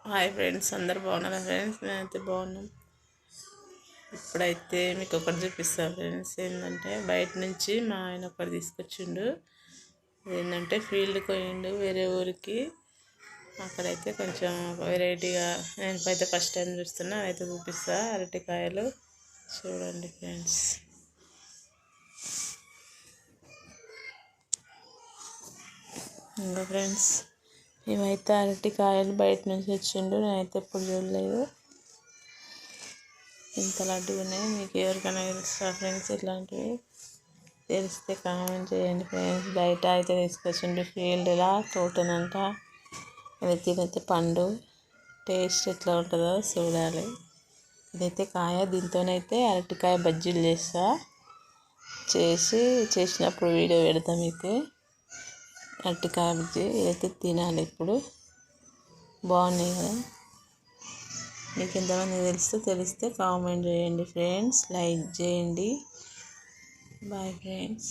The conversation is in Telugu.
హాయ్ ఫ్రెండ్స్, అందరు బాగున్నారా ఫ్రెండ్స్? నేనైతే బాగున్నాను. ఇప్పుడైతే మీకు ఒకటి చూపిస్తాను ఫ్రెండ్స్. ఏంటంటే బయట నుంచి మా ఆయన ఒకటి తీసుకొచ్చిండు. ఏంటంటే ఫీల్డ్కి పోయిండు వేరే ఊరికి. అక్కడైతే కొంచెం వెరైటీగా నేనైతే ఫస్ట్ టైం చూస్తున్నా. అయితే చూపిస్తా. అరటికాయలు చూడండి ఫ్రెండ్స్. ఇంకా ఫ్రెండ్స్, మేమైతే అరటికాయలు బయట నుంచి వచ్చిండు. నేనైతే ఎప్పుడు చూడలేదు. ఇంత లడ్డుగా ఉన్నాయి. మీకు ఎవరికైనా తెలుసా ఫ్రెండ్స్? ఇట్లాంటివి తెలిస్తే కామెంట్ చేయండి ఫ్రెండ్స్. బయట అయితే తీసుకొచ్చిండు ఫీల్డ్లా తోటనంట. అది తినైతే పండు టేస్ట్ ఎట్లా ఉంటుందో చూడాలి. ఇదైతే కాయ. దీంతోనైతే అరటికాయ బజ్జీలు చేసినప్పుడు వీడియో పెడతా మీకు. అరటికాయ బజ్జీ ఇదైతే తినాలి. ఇప్పుడు బాగున్నాయి కదా. మీకు ఎంతమంది తెలిస్తే కామెంట్ చేయండి ఫ్రెండ్స్. లైక్ చేయండి. Bye friends.